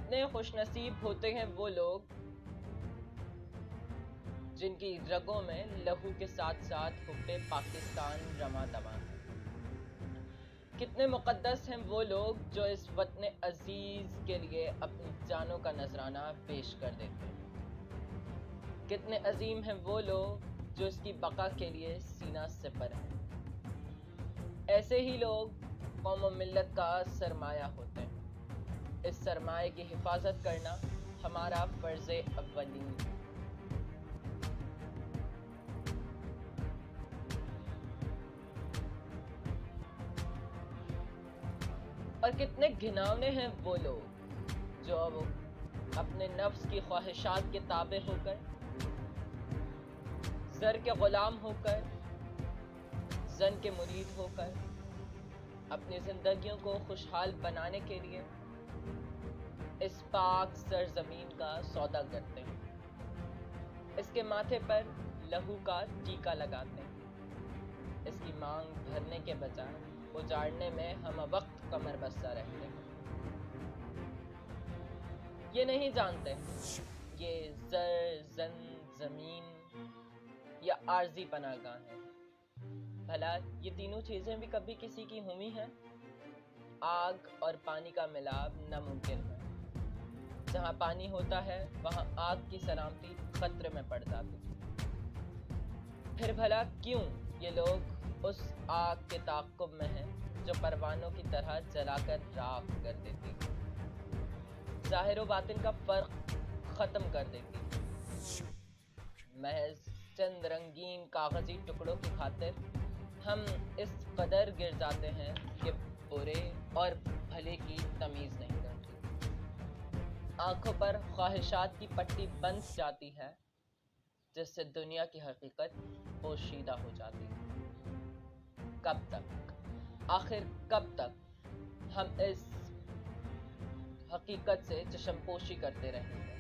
کتنے خوش نصیب ہوتے ہیں وہ لوگ جن کی رگوں میں لہو کے ساتھ ساتھ حب پاکستان رواں دواں ہے۔ کتنے مقدس ہیں وہ لوگ جو اس وطن عزیز کے لیے اپنی جانوں کا نذرانہ پیش کر دیتے ہیں۔ کتنے عظیم ہیں وہ لوگ جو اس کی بقا کے لیے سینہ سپر ہیں۔ ایسے ہی لوگ قوم و ملت کا سرمایہ ہوتے ہیں۔ اس سرمایہ کی حفاظت کرنا ہمارا فرض اولین ہے۔ اور کتنے گھناونے ہیں وہ لوگ جو اپنے نفس کی خواہشات کے تابع ہو کر، زر کے غلام ہو کر، زن کے مرید ہو کر اپنی زندگیوں کو خوشحال بنانے کے لیے اس پاک سرزمین کا سودا کرتے ہیں، اس کے ماتھے پر لہو کا ٹیکا لگاتے ہیں، اس کی مانگ بھرنے کے بجائے اجاڑنے میں ہم وقت کمر بستہ رہتے ہیں۔ یہ نہیں جانتے یہ زر، زن، زمین یا عارضی پناہ گاہ ہے۔ بھلا یہ تینوں چیزیں بھی کبھی کسی کی ہوئی ہیں؟ آگ اور پانی کا ملاپ ناممکن ہے۔ جہاں پانی ہوتا ہے وہاں آگ کی سلامتی خطرے میں پڑ جاتی ہے۔ پھر بھلا کیوں یہ لوگ اس آگ کے تعاقب میں ہیں جو پروانوں کی طرح جلا کر راکھ کر دیتی ہے، ظاہر و باطن کا فرق ختم کر دیتی ہے۔ محض چند رنگین کاغذی ٹکڑوں کی خاطر ہم اس قدر گر جاتے ہیں کہ برے اور بھلے کی تمیز نہیں رہتی۔ آنکھوں پر خواہشات کی پٹی بند جاتی ہے جس سے دنیا کی حقیقت پوشیدہ ہو جاتی ہے۔ کب تک، آخر کب تک ہم اس حقیقت سے چشم پوشی کرتے رہیں گے؟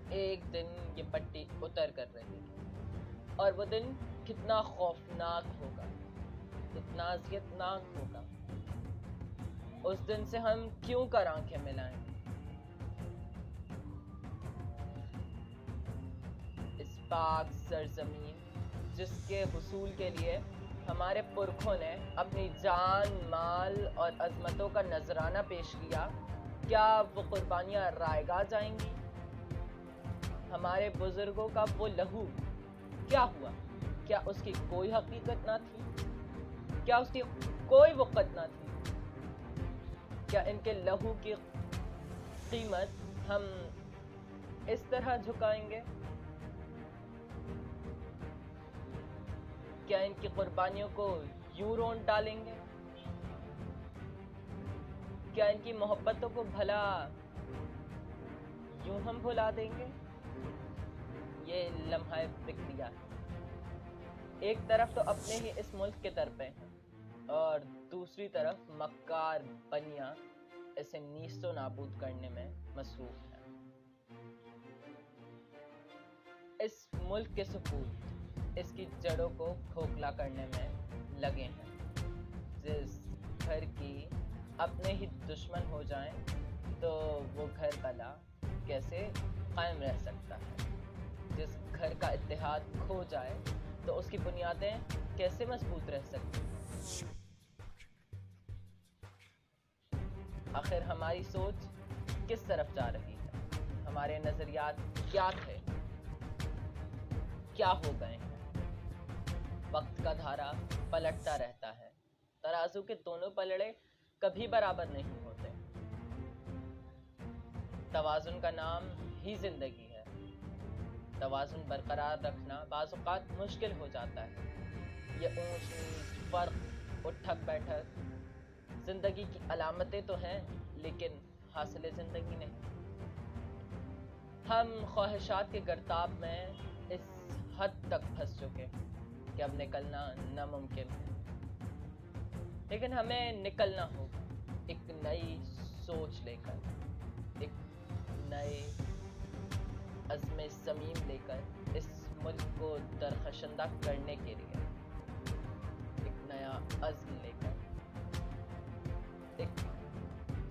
ایک دن یہ پٹی اتر کر رہی ہے، اور وہ دن کتنا خوفناک ہوگا، کتنا اذیتناک ہوگا۔ اس دن سے ہم کیوں کر آنکھیں ملائیں؟ اس پاک سرزمین جس کے حصول کے لیے ہمارے پرکھوں نے اپنی جان، مال اور عظمتوں کا نذرانہ پیش کیا، کیا وہ قربانیاں رائگاں جائیں گی؟ ہمارے بزرگوں کا وہ لہو کیا ہوا؟ کیا اس کی کوئی حقیقت نہ تھی؟ کیا اس کی کوئی وقت نہ تھی؟ کیا ان کے لہو کی قیمت ہم اس طرح جھکائیں گے؟ کیا ان کی قربانیوں کو یوں رونٹ ڈالیں گے؟ کیا ان کی محبتوں کو بھلا یوں ہم بھلا دیں گے؟ یہ لمحہ فکریہ ہے۔ ایک طرف تو اپنے ہی اس ملک کے طرفیں ہیں اور دوسری طرف مکار بنیاں اسے نیست و نابود کرنے میں مصروف ہیں۔ اس ملک کے سپوت اس کی جڑوں کو کھوکھلا کرنے میں لگے ہیں۔ جس گھر کی اپنے ہی دشمن ہو جائیں تو وہ گھر بھلا کیسے قائم رہ سکتا ہے؟ جس گھر کا اتحاد کھو جائے تو اس کی بنیادیں کیسے مضبوط رہ سکتی ہیں؟ آخر ہماری سوچ کس طرف جا رہی ہے؟ ہمارے نظریات کیا تھے، کیا ہو گئے ہیں؟ وقت کا دھارا پلٹتا رہتا ہے، ترازو کے دونوں پلڑے کبھی برابر نہیں ہوتے۔ توازن کا نام ہی زندگی ہے۔ توازن برقرار رکھنا بعض اوقات مشکل ہو جاتا ہے۔ یہ اونچ نیچ، فرق، اٹھک بیٹھک زندگی کی علامتیں تو ہیں، لیکن حاصل زندگی نہیں۔ ہم خواہشات کے گرتاب میں اس حد تک پھنس چکے کہ اب نکلنا ناممکن ہے، لیکن ہمیں نکلنا ہوگا ایک نئی سوچ لے کر، ایک نئے عزم صمیم لے کر اس ملک کو درخشندہ کرنے کے لیے، ایک نیا عزم لے کر۔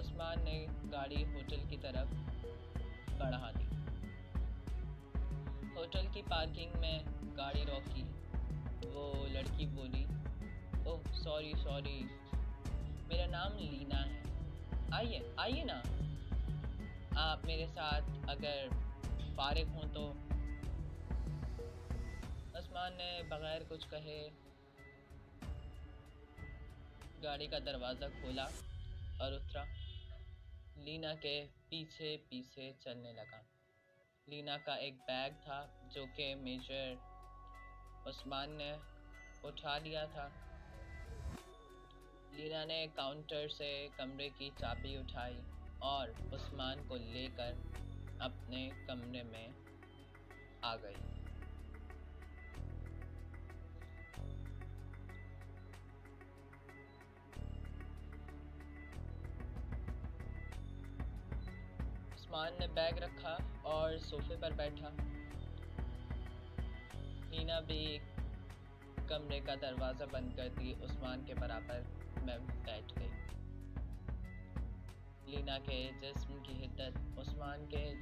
عثمان نے گاڑی ہوٹل کی طرف بڑھا دی۔ ہوٹل کی پارکنگ میں گاڑی روکی۔ وہ لڑکی بولی، اوہ سوری، میرا نام لینا ہے، آئیے نا، آپ میرے ساتھ اگر فارغ ہوں تو۔ عثمان نے بغیر کچھ کہے گاڑی کا دروازہ کھولا اور اترا۔ لینا کے پیچھے پیچھے چلنے لگا۔ لینا کا ایک بیگ تھا جو کہ میجر عثمان نے اٹھا لیا تھا۔ لینا نے کاؤنٹر سے کمرے کی چابی اٹھائی اور عثمان کو لے کر اپنے کمرے میں آ گئی۔ عثمان نے بیگ رکھا اور صوفے پر بیٹھا۔ لینا بھی کمرے کا دروازہ بند کر دی عثمان کے برابر میں بیٹھ گئی۔ لینا کے جسم کی حدت عثمان کے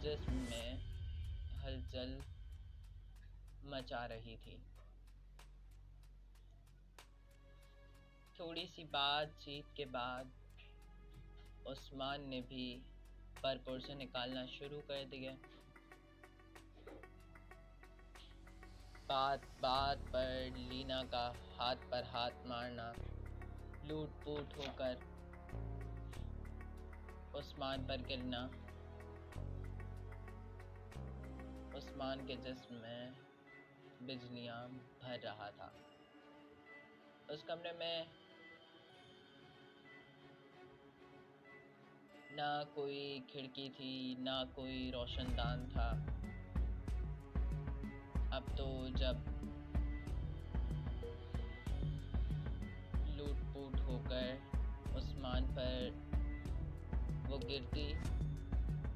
جسم میں ہلچل مچا رہی تھی۔ تھوڑی سی بات چیت کے بعد عثمان نے بھی پرپور سے نکالنا شروع کر دیا۔ بات پر لینا کا ہاتھ پر ہاتھ مارنا، لوٹ پوٹ ہو کر عثمان پر گرنا، عثمان کے جسم میں بجلیاں بھر رہا تھا۔ اس کمرے میں نہ کوئی کھڑکی تھی، نہ کوئی روشن دان تھا۔ اب تو جب لوٹ پوٹ ہو کر عثمان پر وہ گرتی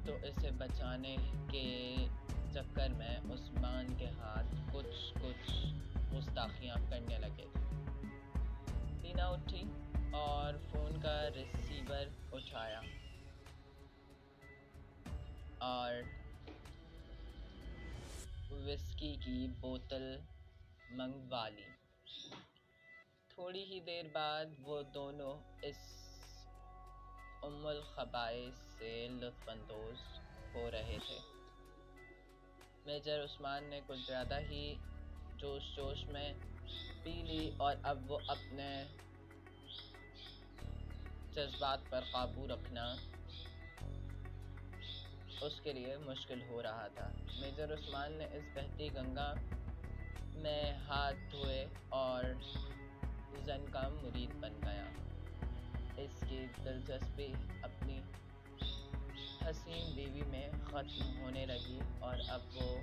تو اسے بچانے کے چکر میں عثمان کے ہاتھ کچھ گستاخیاں کرنے لگے تھے۔ لینا اٹھی اور فون کا ریسیور اٹھایا اور وسکی کی بوتل منگوا لی۔ تھوڑی ہی دیر بعد وہ دونوں اس ام الخبائث سے لطف اندوز ہو رہے تھے۔ میجر عثمان نے کچھ زیادہ ہی جوش میں پی لی اور اب وہ اپنے جذبات پر قابو رکھنا اس کے لیے مشکل ہو رہا تھا۔ میجر عثمان نے اس بہتی گنگا میں ہاتھ دھوئے اور زن کا مرید بن گیا۔ اس کی دلچسپی اپنی حسین بیوی میں ختم ہونے لگی اور اب وہ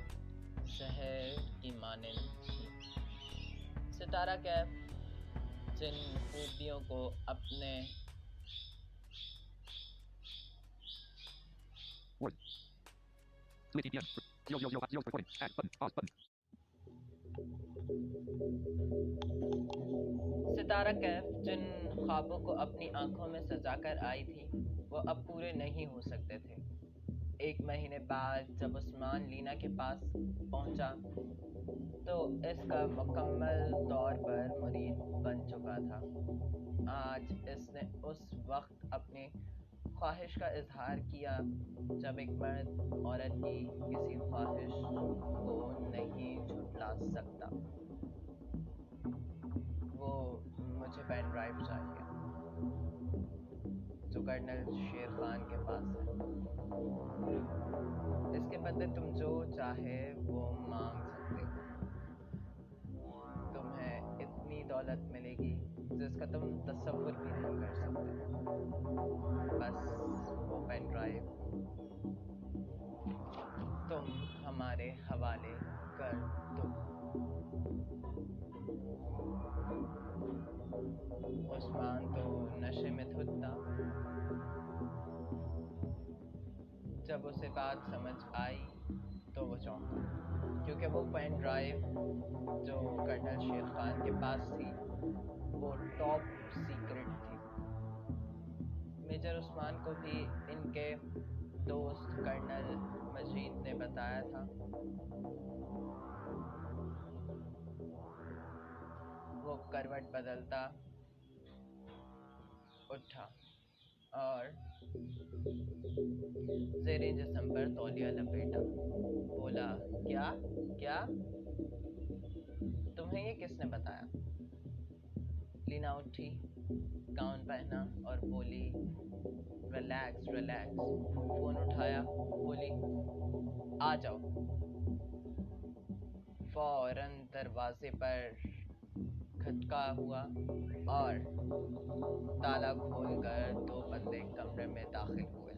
زہر کی مانند تھی۔ ستارہ کیف جن خوبیوں کو اپنے ستارہ کیف جن خوابوں کو اپنی آنکھوں میں سجا کر آئی تھی وہ اب پورے نہیں ہو سکتے تھے۔ ایک مہینے بعد جب عثمان لینا کے پاس پہنچا تو اس کا مکمل طور پر مرید بن چکا تھا۔ آج اس نے اس وقت اپنی خواہش کا اظہار کیا جب ایک مرد عورت کی کسی خواہش کو نہیں جھٹلا سکتا۔ وہ مجھے پین ڈرائیو چاہیے جو کرنل شیر خان کے پاس ہے۔ اس کے بدلے تم جو چاہے وہ مانگ سکتے ہو۔ تمہیں اتنی دولت ملے گی جس کا تم تصور بھی نہیں کر سکتے۔ بس وہ پین ڈرائیو تم ہمارے حوالے کر دو۔ عثمان تو نشے میں دھت تھا۔ جب اسے بات سمجھ آئی تو وہ چونکا کیونکہ وہ پین ڈرائیو جو کرنل شیر خان کے پاس تھی وہ ٹاپ سیکرٹ تھی۔ میجر عثمان کو بھی ان کے دوست کرنل مجید نے بتایا تھا۔ وہ کروٹ بدلتا اٹھا اور زیر جسم پر تولیہ لپیٹا، بولا کیا کیا؟ تمہیں یہ کس نے بتایا؟ لینا اٹھی، گاؤن پہنا اور بولی ریلیکس ریلیکس۔ فون اٹھایا، بولی آ جاؤ۔ فوراً دروازے پر کھٹکا ہوا اور تالا کھول کر دو بندے کمرے میں داخل ہوئے۔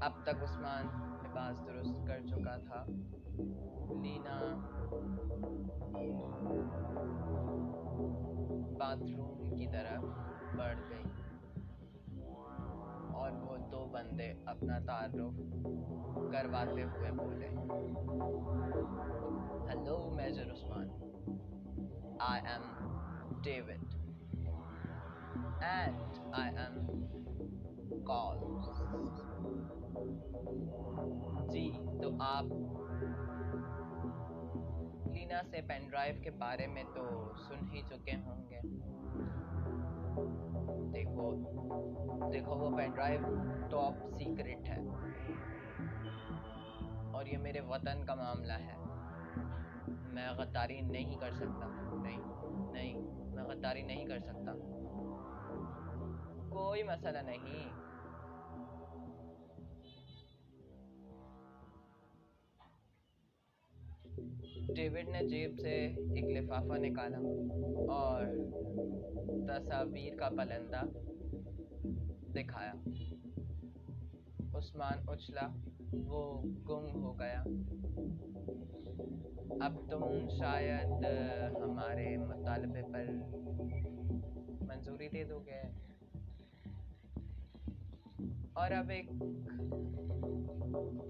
اب تک عثمان لباس درست کر چکا تھا۔ لینا باتھ روم کی طرف بڑھ گئی اور وہ دو بندے اپنا تعارف کرواتے ہوئے بولے، hello major Usman, I am David and I am Carls. جی تو آپ لینا سے پین ڈرائیو کے بارے میں تو سن ہی چکے ہوں گے۔ دیکھو وہ پین ڈرائیو ٹاپ سیکرٹ ہے اور یہ میرے وطن کا معاملہ ہے۔ میں غداری نہیں کر سکتا، نہیں میں غداری نہیں کر سکتا۔ کوئی مسئلہ نہیں۔ ڈیوڈ نے جیب سے ایک لفافہ نکالا اور تصاویر کا پلندہ دکھایا۔ عثمان اچھلا، وہ گم ہو گیا۔ اب تم شاید ہمارے مطالبے پر منظوری دے دو گے اور اب ایک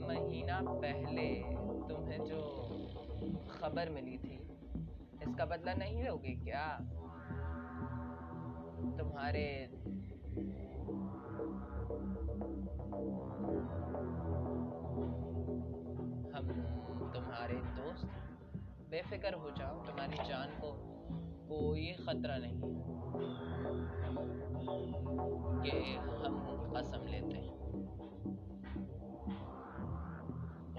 مہینہ پہلے تمہیں جو خبر ملی تھی اس کا بدلہ نہیں لو گے کیا؟ ہم تمہارے دوست، بے فکر ہو جاؤ، تمہاری جان کو کوئی خطرہ نہیں کہ ہم قسم لیتے ہیں۔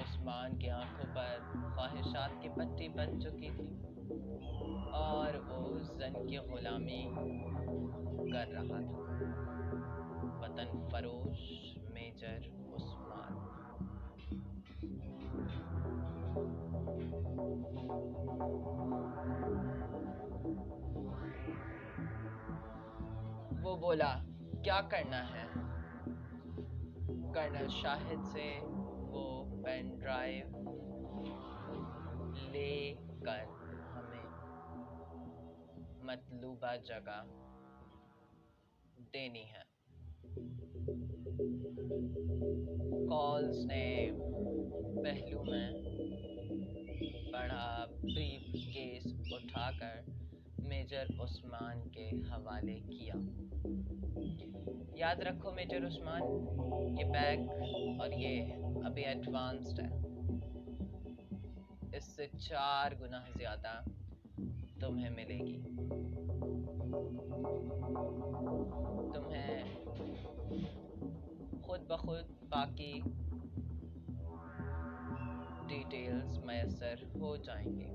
عثمان کی آنکھوں پر خواہشات کی پٹی بن چکی تھی اور وہ زن کی غلامی کر رہا تھا۔ وطن فروش میجر عثمان۔ وہ بولا کیا کرنا ہے؟ کرنل شاہد سے وہ پین ڈرائیو لے کر ہمیں مطلوبہ جگہ دینی ہے۔ کالز نے پہلو میں بڑا بریف کیس اٹھا کر میجر عثمان کے حوالے کیا۔ یاد رکھو میجر عثمان، یہ بیگ اور یہ ابھی ایڈوانسڈ ہے، اس سے 4 گنا زیادہ تمہیں ملے گی۔ تمہیں خود بخود باقی ڈیٹیلز میسر ہو جائیں گی۔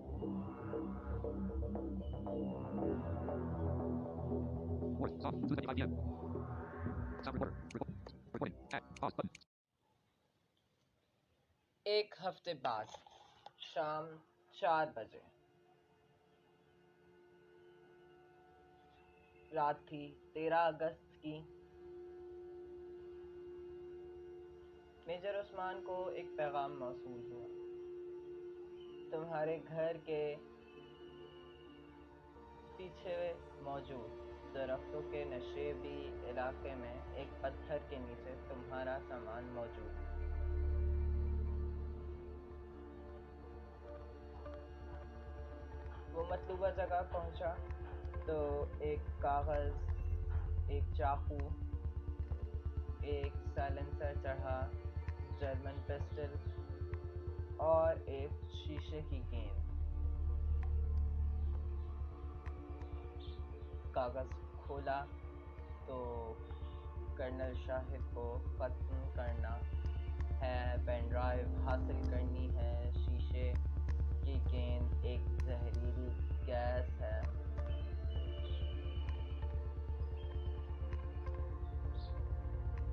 ایک ہفتے بعد شام 4 بجے رات تھی 13 اگست کی۔ میجر عثمان کو ایک پیغام موصول ہوا، تمہارے گھر کے پیچھے موجود درختوں کے نشیبی علاقے میں ایک پتھر کے نیچے تمہارا سامان موجود ہے۔ وہ مطلوبہ جگہ پہنچا تو ایک کاغذ ایک چاقو، ایک سائلنسر چڑھا، جرمن پسٹل اور ایک شیشے کی گیند۔ کاغذ کھولا تو کرنل شاہد کو ختم کرنا ہے، پین ڈرائیو حاصل کرنی ہے، شیشے کی گیند ایک زہریلی گیس ہے۔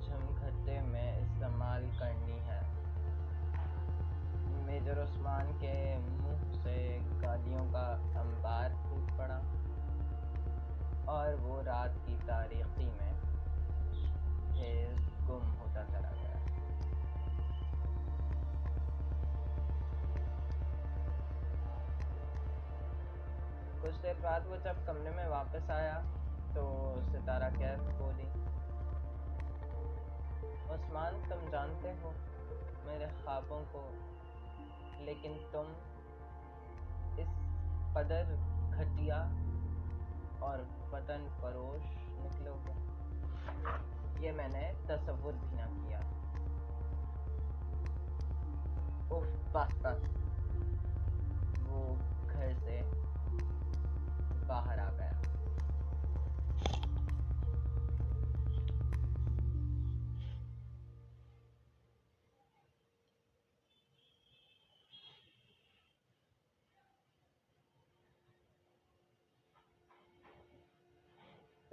جھمگھٹے میں استعمال کرنی ہے۔ میجر عثمان کے منہ سے گالیوں کا انبار پھوٹ پڑا اور وہ رات کی تاریکی میں پھر گم ہوتا چلا گیا۔ کچھ دیر بعد وہ جب کمرے میں واپس آیا تو ستارہ کیف بولی، عثمان، تم جانتے ہو میرے خوابوں کو، لیکن تم اس قدر گھٹیا اور وطن فروش نکلو گے، یہ میں نے تصور بھی نہ کیا۔ اف بس بس، وہ گھر سے باہر آ گیا۔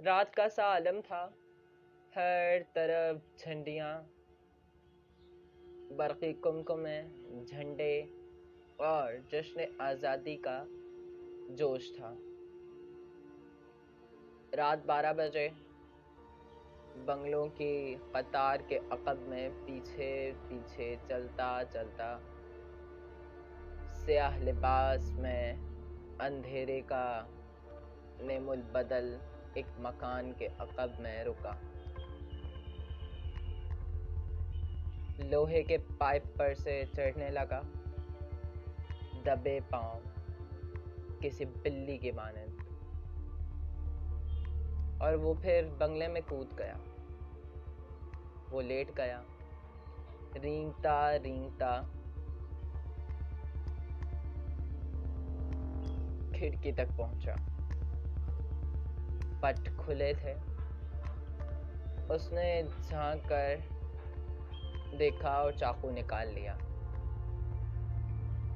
رات کا سا عالم تھا، ہر طرف جھنڈیاں، برقی کمکمے، جھنڈے اور جشن آزادی کا جوش تھا۔ رات 12 بجے بنگلوں کی قطار کے عقب میں پیچھے پیچھے چلتا چلتا سیاہ لباس میں اندھیرے کا نیم البدل ایک مکان کے عقب میں رکا۔ لوہے کے پائپ پر سے چڑھنے لگا، دبے پاؤں، کسی بلی کے مانند، اور وہ پھر بنگلے میں کود گیا۔ وہ لیٹ گیا، رینگتا رینگتا کھڑکی تک پہنچا۔ پٹ کھلے تھے۔ اس نے جھانک کر دیکھا اور چاقو نکال لیا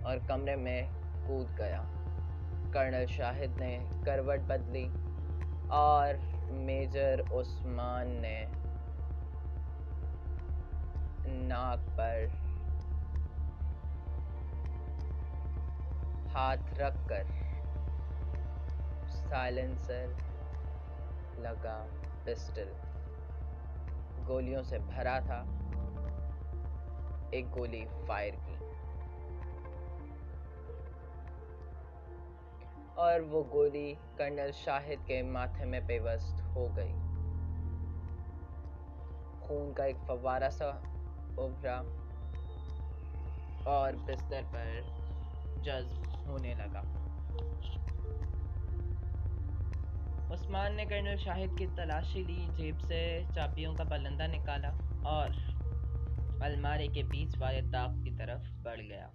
اور کمرے میں کود گیا۔ کرنل شاہد نے کروٹ بدلی اور میجر عثمان نے ناک پر ہاتھ رکھ کر سائلنسر لگا پسٹل گولیوں سے بھرا تھا، ایک گولی فائر کی اور وہ گولی کرنل شاہد کے ماتھے میں پیوست ہو گئی۔ خون کا ایک فوارہ سا ابھرا اور بستر پر جذب ہونے لگا۔ عثمان نے کرنل شاہد کی تلاشی لی، جیب سے چابیوں کا بلندہ نکالا اور الماری کے بیچ والے طاق کی طرف بڑھ گیا۔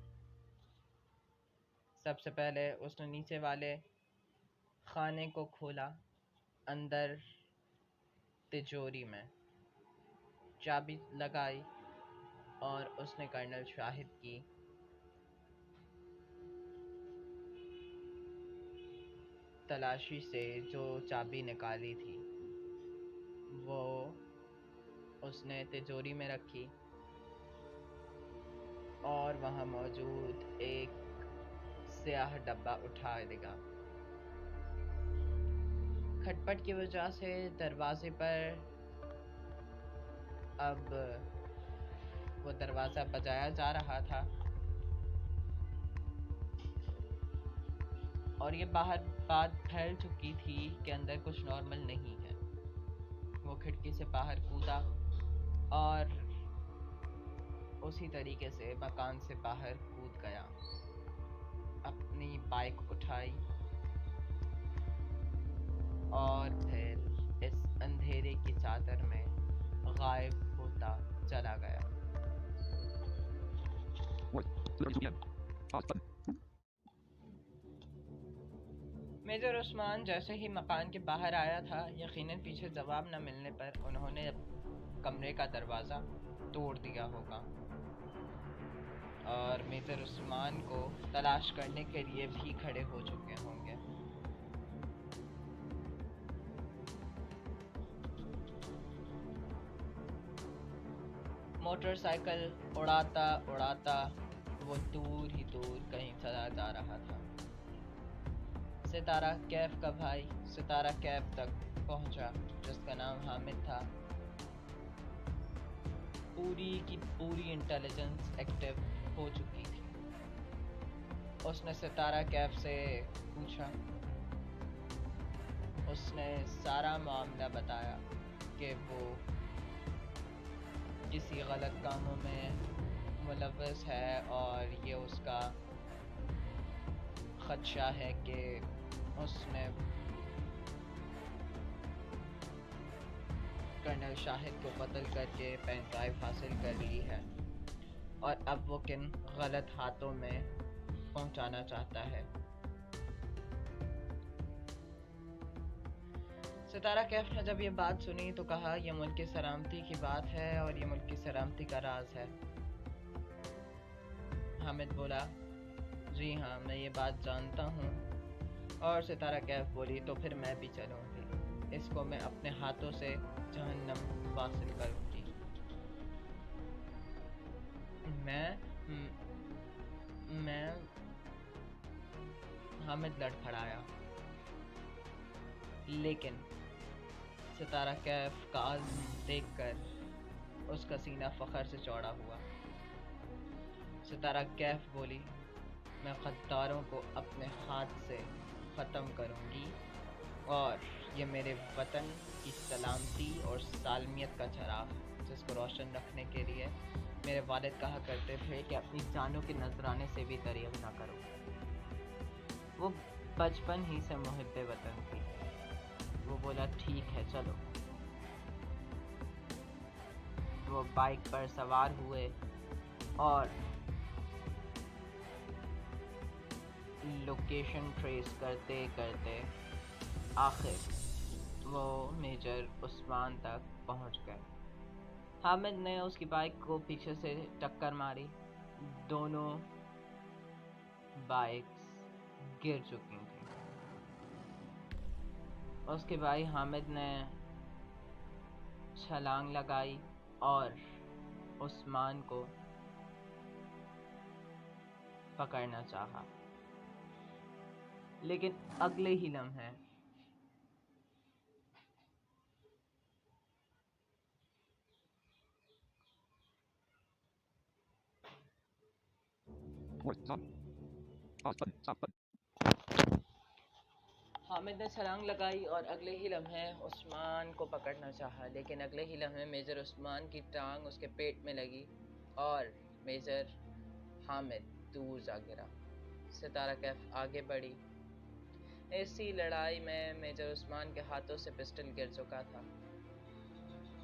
سب سے پہلے اس نے نیچے والے خانے کو کھولا۔ اندر تجوری میں چابی لگائی اور اس نے کرنل شاہد کی تلاشی سے جو چابی نکالی تھی وہ اس نے تجوری میں رکھی اور وہاں موجود ایک سیاہ ڈبہ اٹھا دیا۔ کھٹپٹ کی وجہ سے دروازے پر اب وہ دروازہ بجایا جا رہا تھا اور یہ باہر بات پھیل چکی تھی کہ اندر کچھ نارمل نہیں ہے۔ وہ کھڑکی سے باہر کودا اور اسی طریقے سے مکان سے باہر کود گیا۔ اپنی بائک اٹھائی اور پھر اس اندھیرے اندھیرے کی چادر میں غائب ہوتا چلا گیا۔ میجر عثمان جیسے ہی مکان کے باہر آیا تھا، یقیناً پیچھے جواب نہ ملنے پر انہوں نے کمرے کا دروازہ توڑ دیا ہوگا اور میجر عثمان کو تلاش کرنے کے لیے بھی کھڑے ہو چکے ہوں گے۔ موٹر سائیکل اڑاتا اڑاتا وہ دور ہی دور کہیں چلا جا رہا تھا۔ ستارہ کیف کا بھائی ستارہ کیف تک پہنچا، جس کا نام حامد تھا۔ پوری کی پوری انٹیلیجنس ایکٹیو ہو چکی تھی۔ اس نے ستارہ کیف سے پوچھا، اس نے سارا معاملہ بتایا کہ وہ کسی غلط کاموں میں ملوث ہے اور یہ اس کا خدشہ ہے کہ اس نے کرنل شاہد کو قتل کر کے پین ڈرائیو حاصل کر لی ہے اور اب وہ کن غلط ہاتھوں میں پہنچانا چاہتا ہے۔ ستارہ کیف نے جب یہ بات سنی تو کہا، یہ ملک کی سلامتی کی بات ہے اور یہ ملک کی سلامتی کا راز ہے۔ حامد بولا، جی ہاں میں یہ بات جانتا ہوں۔ اور ستارہ کیف بولی، تو پھر میں بھی چلوں گی، اس کو میں اپنے ہاتھوں سے جہنم واصل کروں گی۔ میں حامد لڑکھڑایا، لیکن ستارہ کیف کا عزم دیکھ کر اس کا سینہ فخر سے چوڑا ہوا۔ ستارہ کیف بولی، میں غداروں کو اپنے ہاتھ سے ختم کروں گی اور یہ میرے وطن کی سلامتی اور سالمیت کا چراغ ہے، جس کو روشن رکھنے کے لیے میرے والد کہا کرتے تھے کہ اپنی جانوں کے نذرانے سے بھی دریغ نہ کرو۔ وہ بچپن ہی سے محب وطن تھی۔ وہ بولا، ٹھیک ہے چلو۔ وہ بائک پر سوار ہوئے اور لوکیشن ٹریس کرتے کرتے آخر وہ میجر عثمان تک پہنچ گئے۔ حامد نے اس کی بائک کو پیچھے سے ٹکر ماری، دونوں بائکس گر چکی تھیں۔ اس کے بھائی حامد نے چھلانگ لگائی اور عثمان کو پکڑنا چاہا، لیکن اگلے ہی لمحے حامد نے چھلانگ لگائی اور اگلے ہی لمحے عثمان کو پکڑنا چاہا، لیکن اگلے ہی لمحے میجر عثمان کی ٹانگ اس کے پیٹ میں لگی اور میجر حامد دور جا گرا۔ ستارہ کیف آگے بڑھی۔ اسی لڑائی میں میجر عثمان کے ہاتھوں سے پسٹل گر چکا تھا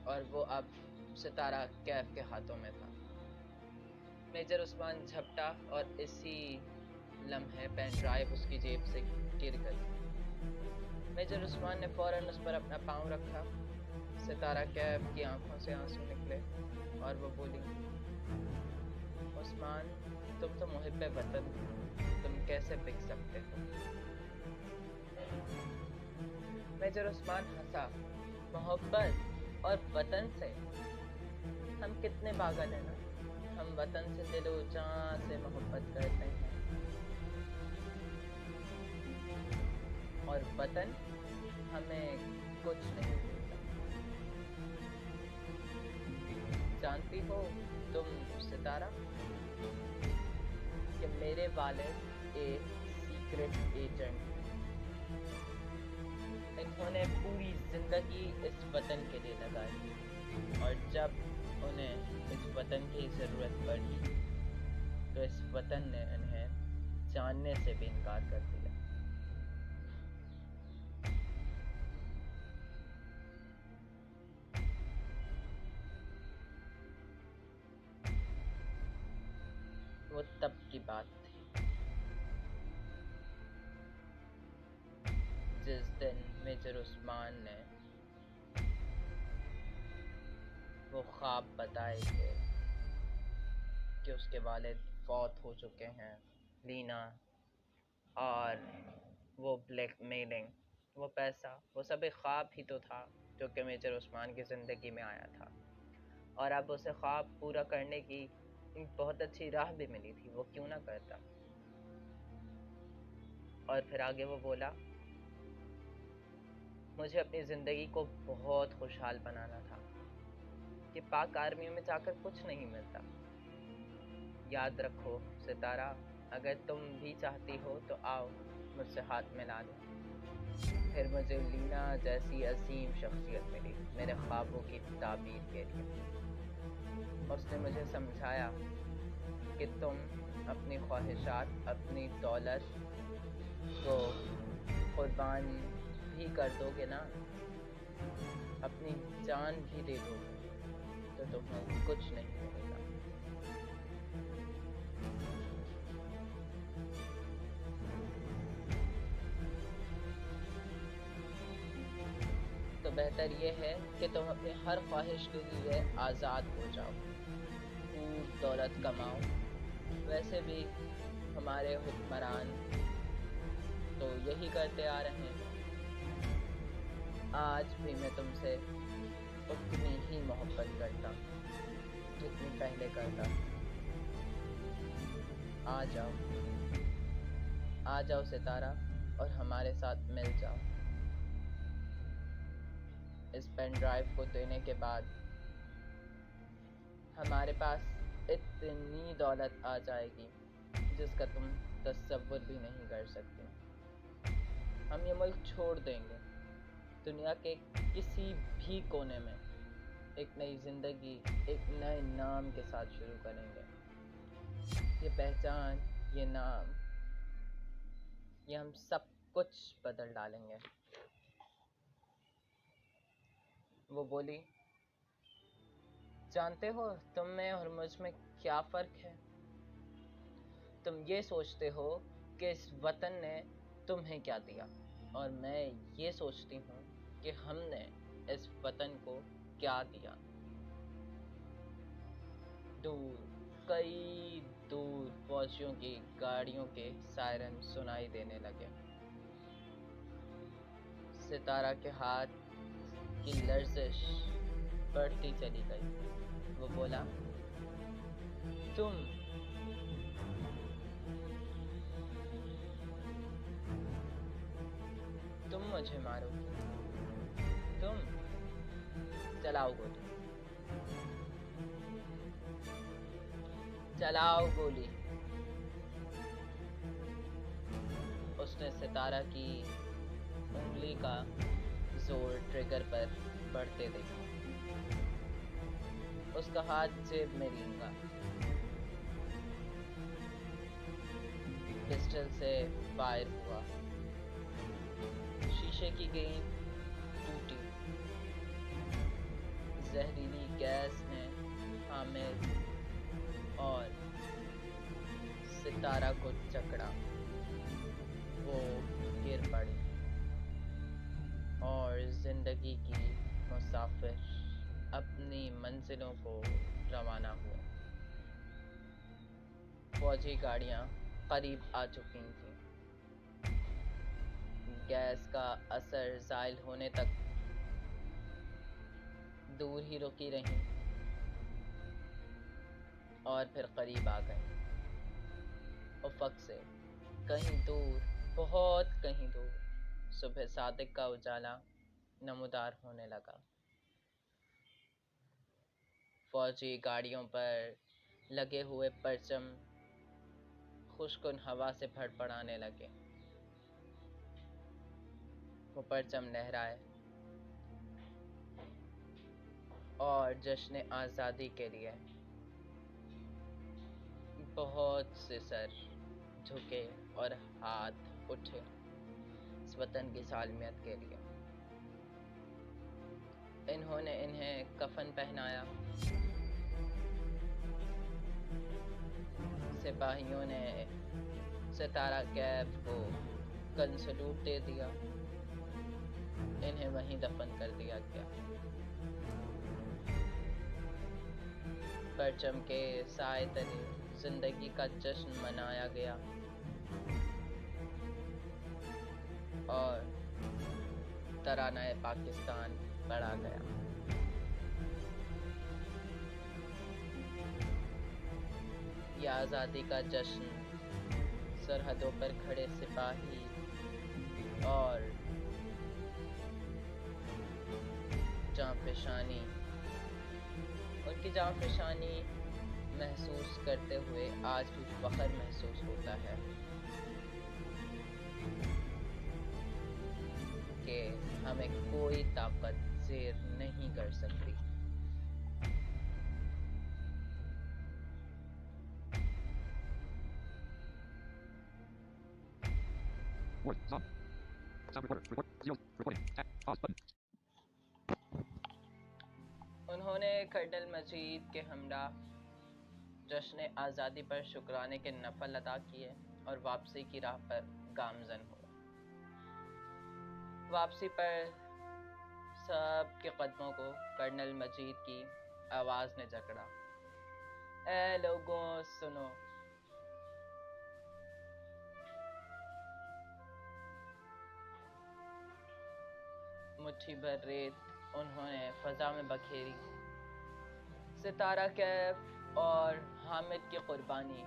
اور وہ اب ستارہ کیف کے ہاتھوں میں تھا۔ میجر عثمان جھپٹا اور اسی لمحے پین ڈرائیو اس کی جیب سے گر گئی۔ میجر عثمان نے فوراً اس پر اپنا پاؤں رکھا۔ ستارہ کیف کی آنکھوں سے آنسو نکلے اور وہ بولی، عثمان تم تو محب وطن، تم کیسے بک سکتے ہو؟ میجر عثمان ہنسا، محبت اور وطن سے ہم کتنے پاگل ہیں نا، ہم وطن سے دل و جان سے محبت کرتے ہیں اور وطن ہمیں کچھ نہیں دیتا۔ جانتی ہو تم ستارہ کہ میرے والد ایک سیکرٹ ایجنٹ ہیں۔ انہوں نے پوری زندگی اس وطن کے لیے لگائی اور جب انہیں اس وطن کی ضرورت پڑی تو اس وطن نے انہیں جاننے سے بھی انکار کر دیا۔ تب کی بات تھی جس دن میجر عثمان نے وہ خواب بتائے تھے کہ اس کے والد فوت ہو چکے ہیں، لینا اور وہ بلیک میلنگ، وہ پیسہ، وہ سب ایک خواب ہی تو تھا جو کہ میجر عثمان کی زندگی میں آیا تھا، اور اب اسے خواب پورا کرنے کی بہت اچھی راہ بھی ملی تھی، وہ کیوں نہ کرتا۔ اور پھر آگے وہ بولا، مجھے اپنی زندگی کو بہت خوشحال بنانا تھا کہ پاک آرمیوں میں جا کر کچھ نہیں ملتا۔ یاد رکھو ستارہ، اگر تم بھی چاہتی ہو تو آؤ مجھ سے ہاتھ ملا لو۔ پھر مجھے لینا جیسی عظیم شخصیت ملی میرے خوابوں کی تعبیر کے لیے۔ اس نے مجھے سمجھایا کہ تم اپنی خواہشات، اپنی دولت کو قربان بھی کر دو گے نا، اپنی جان بھی دے دو گے تو تمہیں کچھ نہیں ملے گا۔ تو بہتر یہ ہے کہ تم اپنی ہر خواہش کے لیے آزاد ہو جاؤ، خوب دولت کماؤ۔ ویسے بھی ہمارے حکمران تو یہی کرتے آ رہے ہیں۔ آج بھی میں تم سے اتنی ہی محبت کرتا ہوں جتنی پہلے کرتا۔ آ جاؤ، آ جاؤ ستارہ، اور ہمارے ساتھ مل جاؤ۔ اس پین ڈرائیو کو دینے کے بعد ہمارے پاس اتنی دولت آ جائے گی جس کا تم تصور بھی نہیں کر سکتے۔ ہم یہ ملک چھوڑ دیں گے، دنیا کے کسی بھی کونے میں ایک نئی زندگی، ایک نئے نام کے ساتھ شروع کریں گے۔ یہ پہچان، یہ نام، یہ ہم سب کچھ بدل ڈالیں گے۔ وہ بولی، جانتے ہو تم میں اور مجھ میں کیا فرق ہے؟ تم یہ سوچتے ہو کہ اس وطن نے تمہیں کیا دیا، اور میں یہ سوچتی ہوں کہ ہم نے اس وطن کو کیا دیا۔ دور، کئی دور فوجیوں کی گاڑیوں کے سائرن سنائی دینے لگے۔ ستارہ کے ہاتھ کی لرزش بڑھتی چلی گئی۔ وہ بولا، تم مجھے مارو گی، تم چلاؤ گولی، چلاؤ گولی۔ اس نے ستارہ کی انگلی کا زور ٹریگر پر بڑھتے دیکھا۔ اس کا ہاتھ جیب میں رینگا، پسٹل سے فائر ہوا، شیشے کی گیند ٹوٹی، زہریلی گیس نے حامد اور ستارہ کو جکڑا، وہ گر پڑی اور زندگی کی مسافر اپنی منزلوں کو روانہ ہوئے۔ فوجی گاڑیاں قریب آ چکی تھیں، گیس کا اثر زائل ہونے تک دور ہی رکی رہیں اور پھر قریب آ گئیں۔ افق سے کہیں دور، بہت کہیں دور، صبح صادق کا اجالا نمودار ہونے لگا۔ فوجی گاڑیوں پر لگے ہوئے پرچم خشکن ہوا سے پھڑپڑانے لگے۔ وہ پرچم لہرائے اور جشن آزادی کے لیے بہت سے سر جھکے اور ہاتھ اٹھے اس وطن کی سالمیت کے لیے۔ انہوں نے انہیں کفن پہنایا، سپاہیوں نے ستارہ کیف کو گن سلوٹ دے دیا، انہیں وہیں دفن کر دیا گیا۔ پرچم کے سائے تلے زندگی کا جشن منایا گیا اور ترانہ پاکستان پڑھا گیا۔ یہ آزادی کا جشن سرحدوں پر کھڑے سپاہی اور ان کی جاں فشانی محسوس کرتے ہوئے آج بھی فخر محسوس ہوتا ہے کہ ہمیں کوئی طاقت زیر نہیں کر سکتی۔ انہوں نے کرنل مجید کے ہمراہ جشن آزادی پر شکرانے کے نفل ادا کیے اور واپسی کی راہ پر گامزن ہوئے۔ واپسی پر سب کے قدموں کو کرنل مجید کی آواز نے جکڑا، اے لوگوں سنو، مٹھی بھر ریت انہوں نے فضا میں بکھیری، ستارہ کیف اور حامد کی قربانی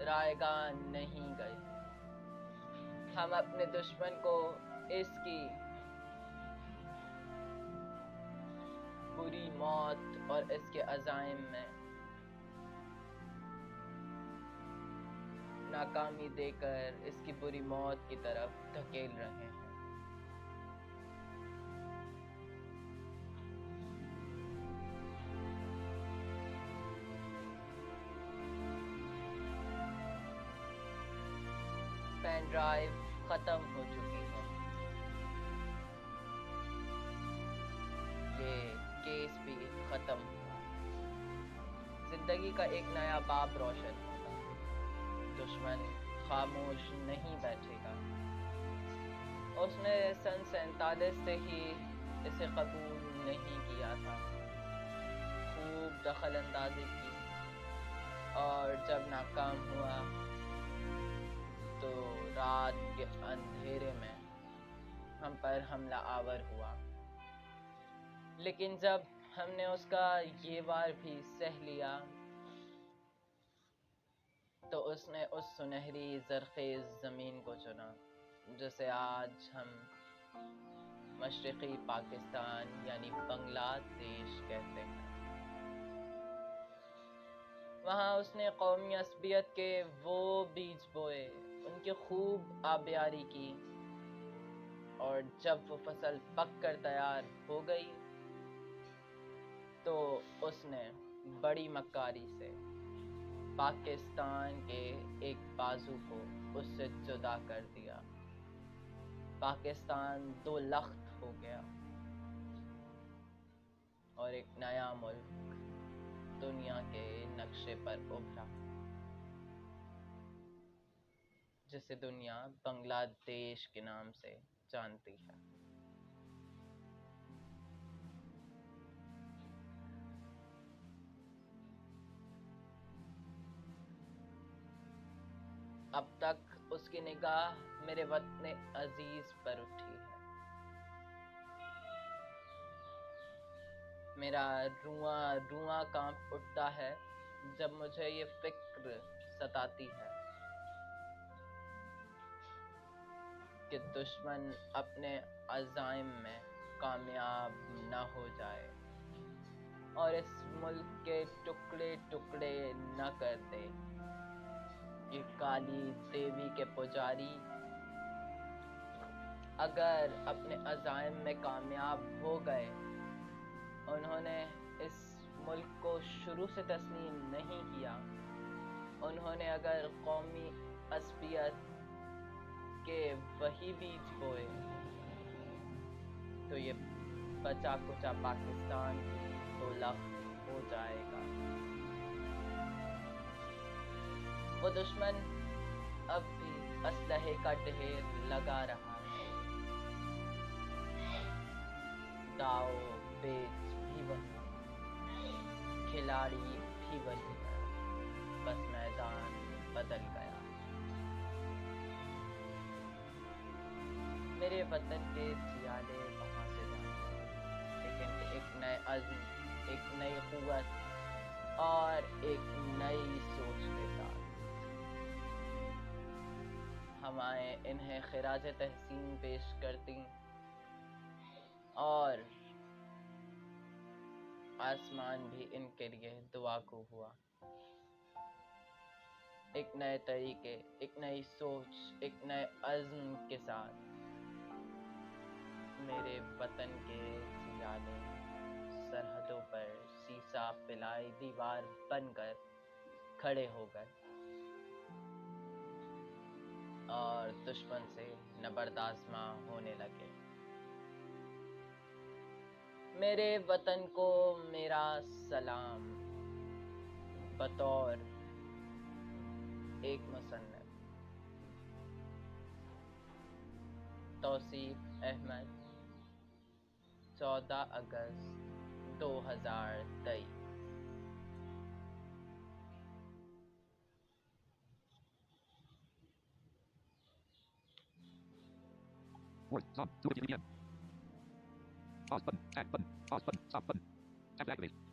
رائے گاہ نہیں گئی۔ ہم اپنے دشمن کو اس کی بری موت اور اس کے عزائم میں ناکامی دے کر اس کی بری موت کی طرف دھکیل رہے ہیں۔ پین ڈرائیو ختم ہو چکی ہے۔ یہ کیس بھی ختم ہوا۔ زندگی کا ایک نیا باب روشن ہوگا۔ دشمن خاموش نہیں بیٹھے گا۔ اس نے سن 47 سے ہی اسے قبول نہیں کیا تھا۔ خوب دخل اندازی کی اور جب ناکام ہوا تو رات کے اندھیرے میں ہم پر حملہ آور ہوا، لیکن جب ہم نے اس کا یہ وار بھی سہ لیا تو اس نے اس سنہری زرخیز زمین کو چنا جسے آج ہم مشرقی پاکستان یعنی بنگلہ دیش کہتے ہیں۔ وہاں اس نے قومی عصبیت کے وہ بیج بوئے، ان کی خوب آبیاری کی، اور جب وہ فصل پک کر تیار ہو گئی تو اس نے بڑی مکاری سے پاکستان کے ایک بازو کو اس سے جدا کر دیا۔ پاکستان دو لخت ہو گیا اور ایک نیا ملک دنیا کے نقشے پر ابھرا جسے دنیا بنگلہ دیش کے نام سے جانتی ہے۔ اب تک اس کی نگاہ میرے وطن عزیز پر اٹھی ہے۔ میرا رواں رواں کانپ اٹھتا ہے جب مجھے یہ فکر ستاتی ہے کہ دشمن اپنے عزائم میں کامیاب نہ ہو جائے اور اس ملک کے ٹکڑے ٹکڑے نہ کر دے۔ یہ کالی دیوی کے پجاری اگر اپنے عزائم میں کامیاب ہو گئے، انہوں نے اس ملک کو شروع سے تسلیم نہیں کیا، انہوں نے اگر قومی عصبیت کے وہی بیج بوئے تو یہ بچا کچا پاکستان دو لخت ہو جائے گا۔ وہ دشمن اب بھی اسلحے کا ڈھیر لگا رہا ہے، داؤ پیچ بھی وہی، کھلاڑی بھی وہی ہے، بس میدان بدل گیا۔ میرے وطن کے سیالے وہاں سے جاتے ہیں، لیکن ایک نئے عزم، ایک نئی قوت اور ایک نئی سوچ کے ساتھ۔ ہم آئے انہیں خراج تحسین پیش کرتی اور آسمان بھی ان کے لیے دعا کو ہوا۔ ایک نئے طریقے، ایک نئی سوچ، ایک نئے عزم کے ساتھ میرے وطن کے سیالے سرحدوں پر سیسا پلائی دیوار بن کر کھڑے ہو گئے اور دشمن سے نبردآزماں ہونے لگے۔ میرے وطن کو میرا سلام بطور ایک مصنف، توصیف احمد، 14 اگست 2023۔ Word, Tom, 2 PM. Pause button, add button, pause button, stop button. Tab activate.